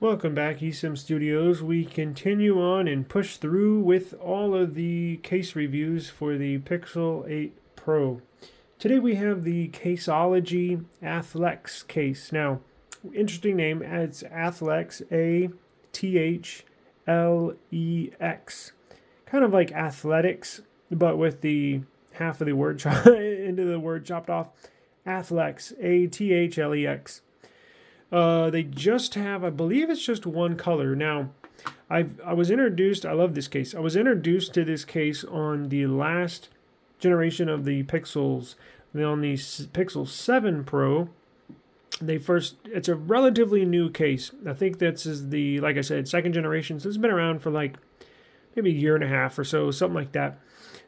Welcome back, eSIM Studios. We continue on and push through with all of the case reviews for the Pixel 8 Pro. Today we have the Caseology Athlex case. Now, interesting name, it's Athlex, A-T-H-L-E-X. Kind of like athletics, but with the half of the word into the word chopped off. Athlex, A-T-H-L-E-X. They just have, I believe it's just one color. Now, I was introduced, I love this case. I was introduced to this case on the last generation of the Pixels. On the Pixel 7 Pro, it's a relatively new case. I think this is the, like I said, second generation. So it's been around for like maybe a year and a half or so, something like that.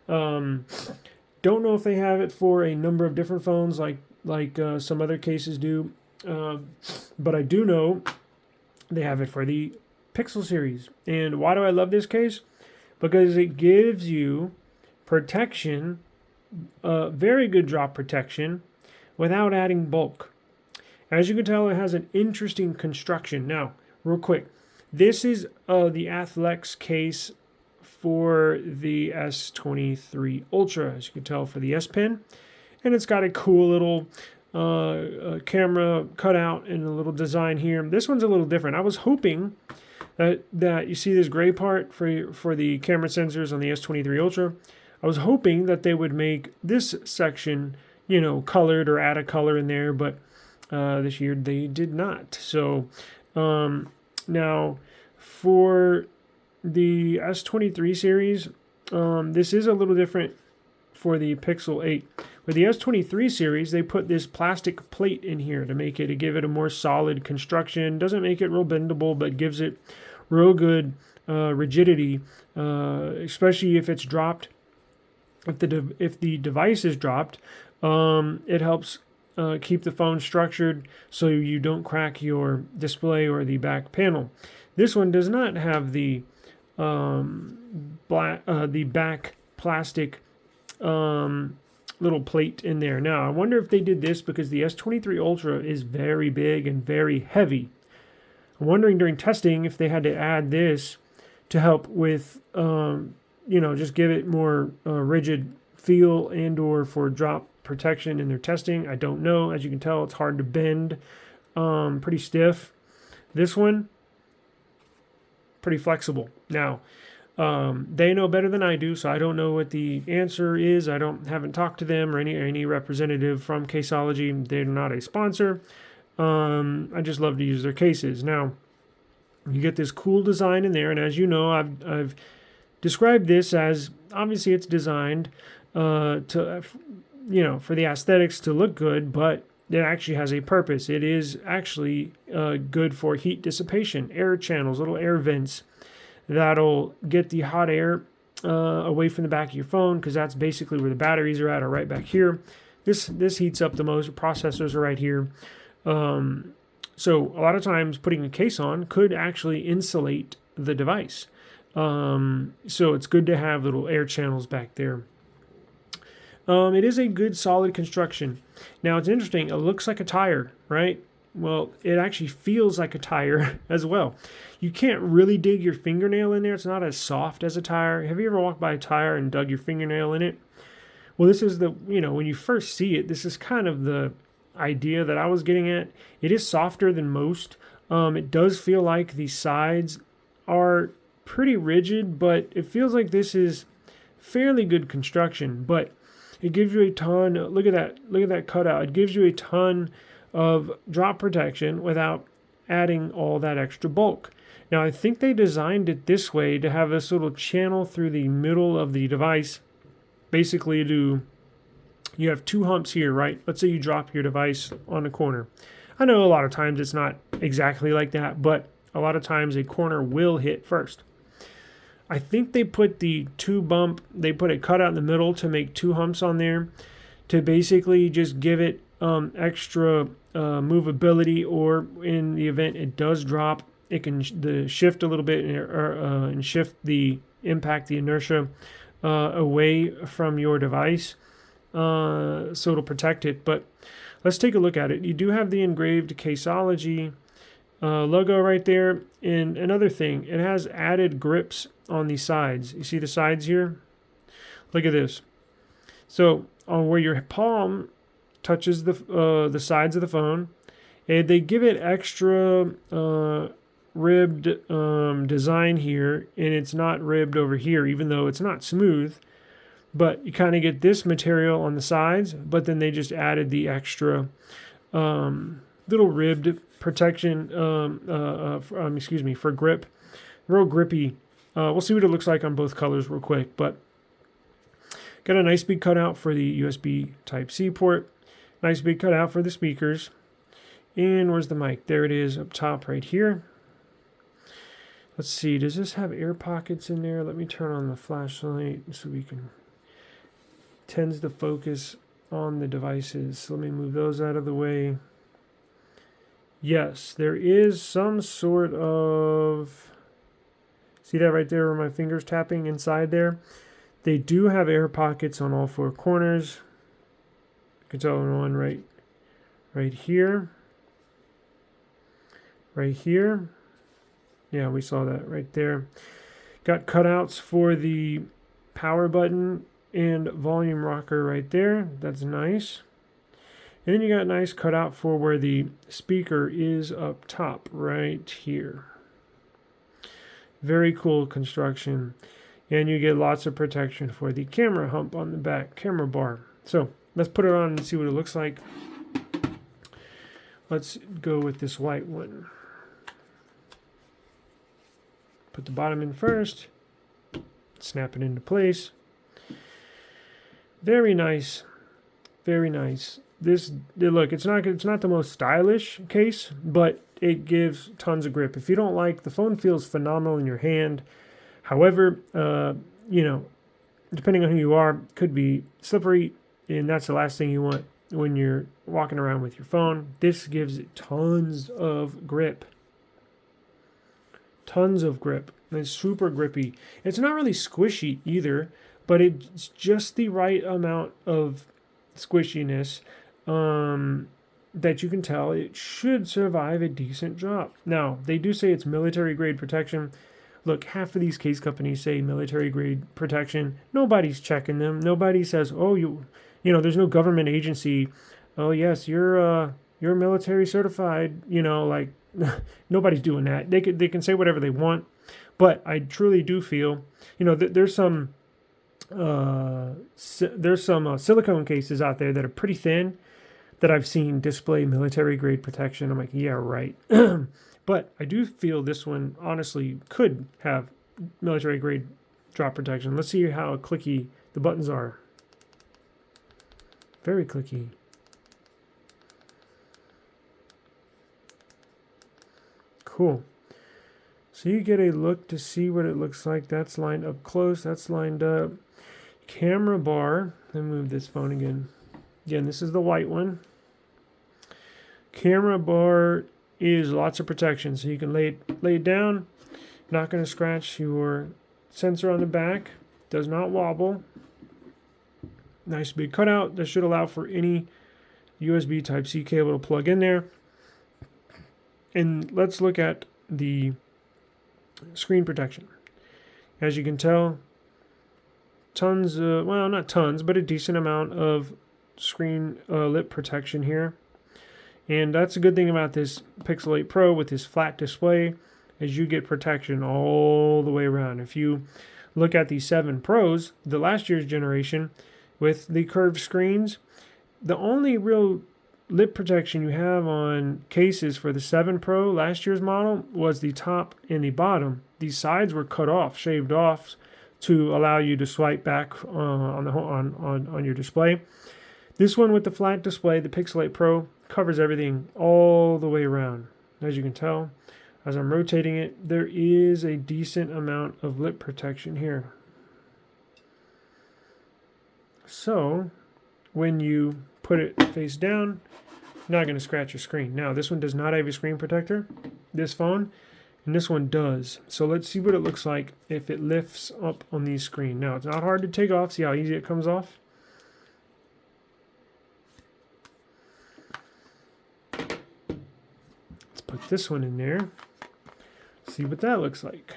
Don't know if they have it for a number of different phones like some other cases do. But I do know they have it for the Pixel series. And why do I love this case? Because it gives you protection, very good drop protection, without adding bulk. As you can tell, it has an interesting construction. Now, real quick, this is the Athlex case for the S23 Ultra, as you can tell, for the S Pen. And it's got a cool little camera cutout and a little design here. This one's a little different. I was hoping that you see this gray part for the camera sensors on the S23 Ultra. I was hoping that they would make this section, colored or add a color in there, but this year they did not. So now for the S23 series, this is a little different for the Pixel 8. With the S23 series, they put this plastic plate in here to give it a more solid construction. Doesn't make it real bendable, but gives it real good rigidity, especially if it's dropped. If the device is dropped, it helps keep the phone structured so you don't crack your display or the back panel. This one does not have the back plastic little plate in there. Now, I wonder if they did this because the S23 Ultra is very big and very heavy. I'm wondering during testing if they had to add this to help with, just give it more rigid feel and or for drop protection in their testing. I don't know. As you can tell, it's hard to bend, pretty stiff. This one, pretty flexible. Now, they know better than I do, so I don't know what the answer is. Haven't talked to them or any representative from Caseology. They're not a sponsor. I just love to use their cases. Now, you get this cool design in there, and as you know, I've described this as obviously it's designed for the aesthetics to look good, but it actually has a purpose. It is actually good for heat dissipation, air channels, little air vents. That'll get the hot air away from the back of your phone, because that's basically where the batteries are right back here. This heats up the most. Processors are right here. So a lot of times putting a case on could actually insulate the device. So it's good to have little air channels back there. It is a good solid construction. Now it's interesting. It looks like a tire, right? Well, it actually feels like a tire as well. You can't really dig your fingernail in there. It's not as soft as a tire. Have you ever walked by a tire and dug your fingernail in it? Well, this is when you first see it, this is kind of the idea that I was getting at. It is softer than most. It does feel like the sides are pretty rigid, but it feels like this is fairly good construction. But it gives you a ton. Look at that cutout. It gives you a ton of drop protection without adding all that extra bulk. Now, I think they designed it this way to have this little channel through the middle of the device. Basically, you have two humps here, right? Let's say you drop your device on a corner. I know a lot of times it's not exactly like that, but a lot of times a corner will hit first. I think they put they put a cutout in the middle to make two humps on there to basically just give it extra movability, or in the event it does drop, it can shift a little bit and shift the inertia away from your device, so it'll protect it. But let's take a look at it. You do have the engraved Caseology logo right there. And another thing, it has added grips on the sides. You see the sides here? Look at this. So on where your palm touches the sides of the phone, and they give it extra ribbed design here, and it's not ribbed over here, even though it's not smooth. But you kind of get this material on the sides, but then they just added the extra little ribbed protection, for grip. Real grippy. We'll see what it looks like on both colors real quick, but got a nice big cutout for the USB Type-C port. Nice big cutout for the speakers. And where's the mic? There it is up top right here. Let's see, does this have air pockets in there? Let me turn on the flashlight so we can... Tends to focus on the devices. So let me move those out of the way. Yes, there is some sort of... See that right there where my finger's tapping inside there? They do have air pockets on all four corners. You can tell one right here. Right here. Yeah, we saw that right there. Got cutouts for the power button and volume rocker right there. That's nice. And then you got a nice cutout for where the speaker is up top right here. Very cool construction. And you get lots of protection for the camera hump on the back, camera bar. So let's put it on and see what it looks like. Let's go with this white one. Put the bottom in first. Snap it into place. Very nice. Very nice. Look, it's not the most stylish case, but it gives tons of grip. If you don't like, the phone feels phenomenal in your hand. However, depending on who you are, could be slippery, and that's the last thing you want when you're walking around with your phone. This gives it tons of grip. Tons of grip. And it's super grippy. It's not really squishy either, but it's just the right amount of squishiness that you can tell it should survive a decent drop. Now, they do say it's military grade protection. Look, half of these case companies say military grade protection. Nobody's checking them. Nobody says, oh, there's no government agency. Oh, yes, you're military certified. Nobody's doing that. They can say whatever they want. But I truly do feel, there's some silicone cases out there that are pretty thin that I've seen display military grade protection. I'm like, yeah, right. But I do feel this one honestly could have military grade drop protection. Let's see how clicky the buttons are. Very clicky. Cool. So you get a look to see what it looks like. That's lined up close. That's lined up. Camera bar. Let me move this phone again. Again, this is the white one. Camera bar is lots of protection. So you can lay it down. Not going to scratch your sensor on the back. Does not wobble. Nice big cutout. That should allow for any USB Type-C cable to plug in there. And let's look at the screen protection. As you can tell, tons of, well, not tons, but a decent amount of screen lip protection here. And that's a good thing about this Pixel 8 Pro with this flat display, is you get protection all the way around. If you look at the 7 Pros, the last year's generation, with the curved screens, the only real lip protection you have on cases for the 7 Pro last year's model was the top and the bottom. These sides were cut off, shaved off, to allow you to swipe back on your display. This one with the flat display, the Pixel 8 Pro, covers everything all the way around. As you can tell, as I'm rotating it, there is a decent amount of lip protection here. So when you put it face down, you're not going to scratch your screen. Now, this one does not have a screen protector, this phone, and this one does. So let's see what it looks like if it lifts up on the screen. Now, it's not hard to take off. See how easy it comes off? Let's put this one in there. See what that looks like.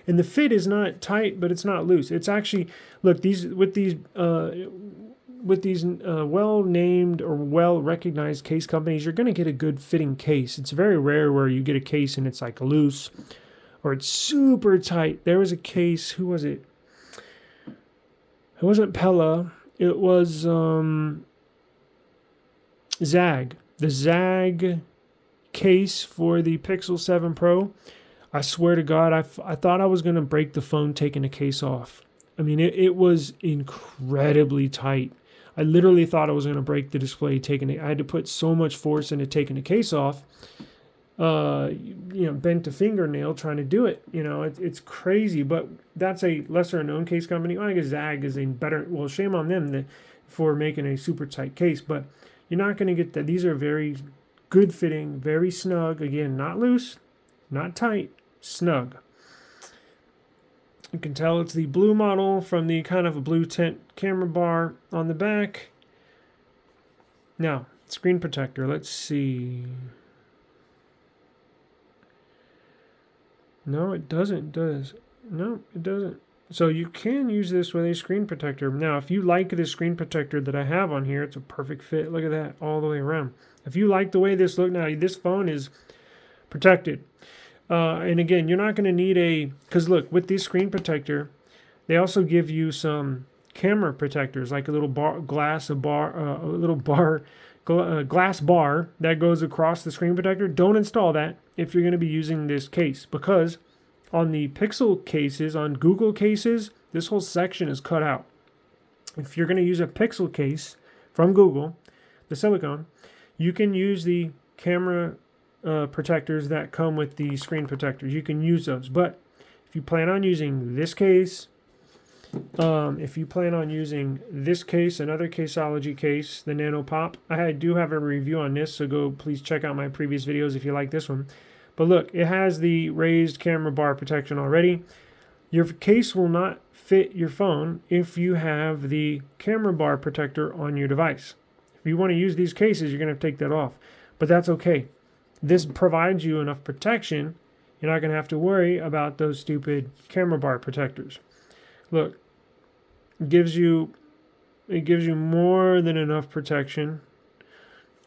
And the fit is not tight, but it's not loose. It's actually, look, these well-named or well-recognized case companies, you're going to get a good fitting case. It's very rare where you get a case and it's like loose or it's super tight. There was a case, who was it? It wasn't Pella. It was Zag. The Zag case for the Pixel 7 Pro. I swear to God, I thought I was going to break the phone taking the case off. I mean, it was incredibly tight. I literally thought I was going to break the display taking it. I had to put so much force into taking the case off. Bent a fingernail trying to do it. It's crazy, but that's a lesser known case company. Well, I guess Zag is a better, well, shame on them for making a super tight case, but you're not going to get that. These are very good fitting, very snug. Again, not loose, not tight, snug. You can tell it's the blue model from the kind of a blue tint camera bar on the back. Now, screen protector, let's see. No, it doesn't, does. No, it doesn't. So you can use this with a screen protector. Now, if you like this screen protector that I have on here, it's a perfect fit. Look at that, all the way around. If you like the way this looks, now this phone is protected. And again, you're not going to need because look, with this screen protector, they also give you some camera protectors, like a little glass bar that goes across the screen protector. Don't install that if you're going to be using this case, because on the Pixel cases, on Google cases, this whole section is cut out. If you're going to use a Pixel case from Google, the silicone, you can use the camera protectors that come with the screen protectors. You can use those. But if you plan on using this case, another Caseology case, the Nano Pop, I do have a review on this, so please check out my previous videos if you like this one. But look, it has the raised camera bar protection already. Your case will not fit your phone if you have the camera bar protector on your device. If you want to use these cases, you're going to have to take that off. But that's okay. This provides you enough protection. You're not going to have to worry about those stupid camera bar protectors. Look, it gives you more than enough protection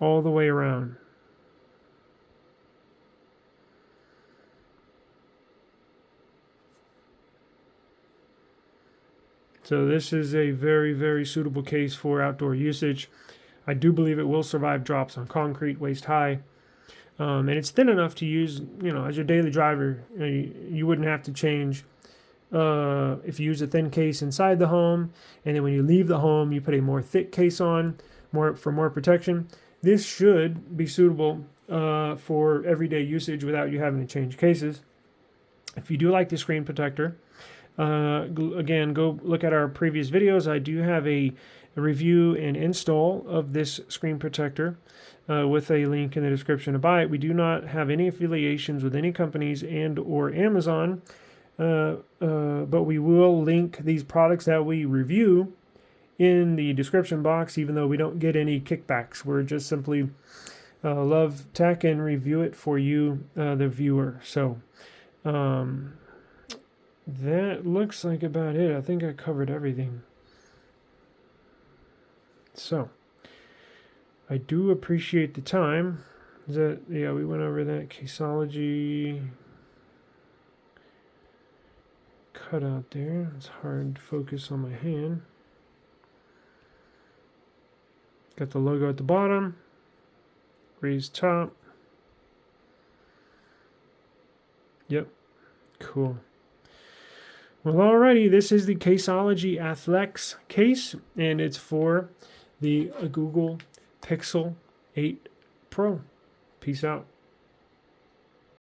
all the way around. So this is a very, very suitable case for outdoor usage. I do believe it will survive drops on concrete, waist high. And it's thin enough to use, as your daily driver. You wouldn't have to change if you use a thin case inside the home, and then when you leave the home, you put a more thick case on for more protection. This should be suitable for everyday usage without you having to change cases. If you do like the screen protector, again, go look at our previous videos. I do have a review and install of this screen protector with a link in the description to buy it. We do not have any affiliations with any companies and or Amazon, but we will link these products that we review in the description box, even though we don't get any kickbacks. We're just simply love tech and review it for you, the viewer. So that looks like about it. I think I covered everything. So I do appreciate the time. We went over that Caseology Cutout there. It's hard to focus on my hand. Got the logo at the bottom. Raised top. Yep. Cool. Well, alrighty, this is the Caseology Athlex case, and it's for the Google Pixel 8 Pro. Peace out.